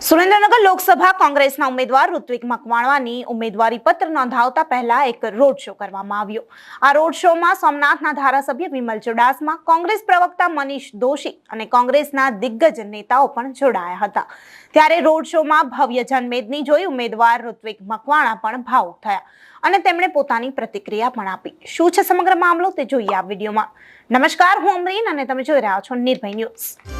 સુરેન્દ્રનગર લોકસભા કોંગ્રેસના ઉમેદવાર ઋત્વિક મકવાણાની ઉમેદવારી પત્ર નોંધાવતા પહેલા એક રોડ શો કરવામાં આવ્યો। આ રોડ શોમાં સોમનાથના ધારાસભ્ય વિમલ ચુડાસમા, કોંગ્રેસ પ્રવક્તા મનીષ દોશી અને કોંગ્રેસના દિગ્ગજ નેતાઓ પણ જોડાયા હતા। ત્યારે રોડ શોમાં ભવ્ય જનમેદની જોઈ ઉમેદવાર ઋત્વિક મકવાણા પણ ભાવુક થયા અને તેમણે પોતાની પ્રતિક્રિયા પણ આપી। શું છે સમગ્ર મામલો તે જોઈએ આ વિડીયોમાં। નમસ્કાર, હું અમરીન અને તમે જોઈ રહ્યા છો નિર્ભય ન્યૂઝ।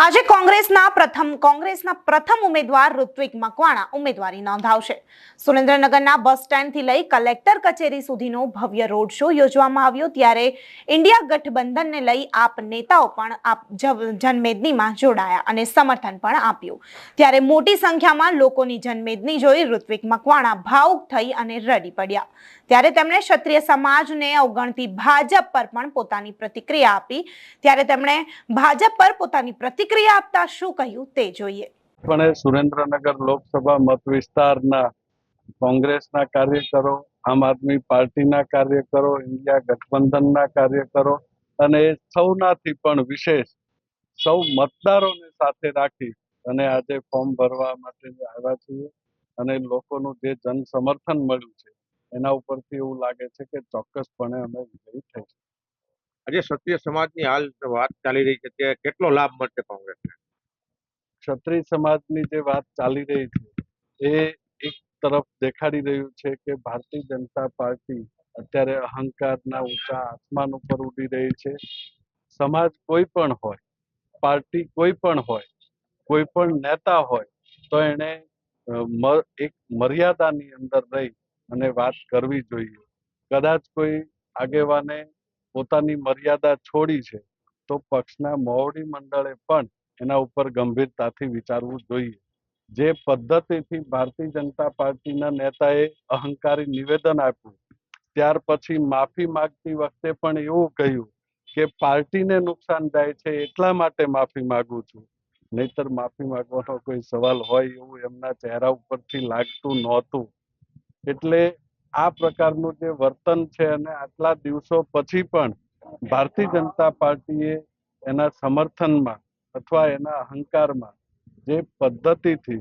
આજે કોંગ્રેસના પ્રથમ ઉમેદવાર ઋત્વિક મકવાણા ઉમેદવારી નોંધાવશે। સુરેન્દ્રનગરના બસ સ્ટેન્ડથી લઈ કલેક્ટર કચેરી સુધીનો ભવ્ય રોડ શો યોજવામાં આવ્યો। ત્યારે ઇન્ડિયા ગઠબંધનને લઈ આપ નેતાઓ પણ જનમેદનીમાં જોડાયા અને સમર્થન પણ આપ્યું। ત્યારે મોટી સંખ્યામાં લોકોની જનમેદની જોઈ ઋત્વિક મકવાણા ભાવુક થઈ અને રડી પડ્યા। ત્યારે તેમણે ક્ષત્રિય સમાજને અવગણતી ભાજપ પર પણ પોતાની પ્રતિક્રિયા આપી। ત્યારે તેમણે ભાજપ પર પોતાની પ્રતિક્રિયા આપતા શું કહ્યું તે જોઈએ। પણ સુરેન્દ્રનગર લોકસભા મત વિસ્તારના કોંગ્રેસના કાર્યકરો, આમ આદમી પાર્ટીના કાર્યકરો, ઇન્ડિયા ગઠબંધનના કાર્યકરો અને સૌનાથી પણ વિશેષ સૌ મતદારોને સાથે રાખી અને આજે ફોર્મ ભરવા માટે આવ્યા છીએ અને લોકોનું જે જન સમર્થન મળ્યું છે એના ઉપરથી એવું લાગે છે કે ચોક્કસપણે અમે વિજયી થઈશું। આજે ક્ષત્રિય સમાજની હાલ વાત ચાલી રહી છે તે કેટલો લાભ મળશે કોંગ્રેસને? ક્ષત્રિય સમાજની જે વાત ચાલી રહી છે એ એક તરફ દેખાડી રહ્યું છે કે ભારતીય જનતા પાર્ટી અત્યારે અહંકારના ઊંચા આસમાન ઉપર ઉડી રહી છે। સમાજ કોઈ પણ હોય, પાર્ટી કોઈ પણ હોય, કોઈ પણ નેતા હોય તો એને એક મર્યાદાની અંદર રહી અને વાત કરવી જોઈએ। કદાચ કોઈ આગેવાને પોતાની મર્યાદા છોડી છે તો પક્ષના મોવડી મંડળે પણ એના ઉપર ગંભીરતાથી વિચારવું જોઈએ। જે પદ્ધતિથી ભારતીય જનતા પાર્ટીના નેતાએ અહંકારી નિવેદન આપ્યું, ત્યાર પછી માફી માંગતી વખતે પણ એવું કહ્યું કે પાર્ટીને નુકસાન થાય છે એટલા માટે માફી માંગુ છું, નહીતર માફી માંગવાનો કોઈ સવાલ હોય એવું એમના ચહેરા ઉપરથી લાગતું નહોતું। એટલે આ પ્રકારનું જે વર્તન છે અને આટલા દિવસો પછી પણ ભારતીય જનતા પાર્ટીએ એના સમર્થનમાં અથવા એના અહંકારમાં જે પદ્ધતિથી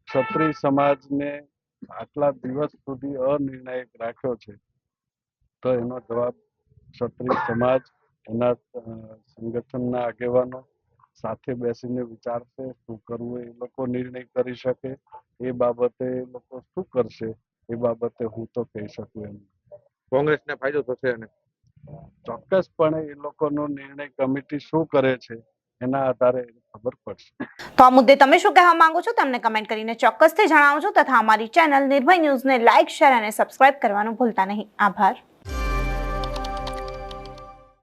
ક્ષત્રિય સમાજને આટલા દિવસ સુધી અનિર્ણાયક રાખ્યો છે તો એનો જવાબ ક્ષત્રિય સમાજ એના સંગઠનના આગેવાનો સાથે બેસીને વિચારશે। શું કરવું એ લોકો નિર્ણય કરી શકે, એ બાબતે એ લોકો શું કરશે એ બાબતે હું તો કહી શકું એમ। કોંગ્રેસને ફાયદો થશે અને ચોક્કસપણે એ લોકોનો નિર્ણય કમિટી શું કરે છે એના આધારે ખબર પડશે। તો આ મુદ્દે તમે શું કહેવા માંગો છો તમને કમેન્ટ કરીને ચોક્કસથી જણાવજો તથા અમારી ચેનલ નિર્ભય ન્યૂઝને લાઇક, શેર અને સબસ્ક્રાઇબ કરવાનું ભૂલતા નહીં। આભાર।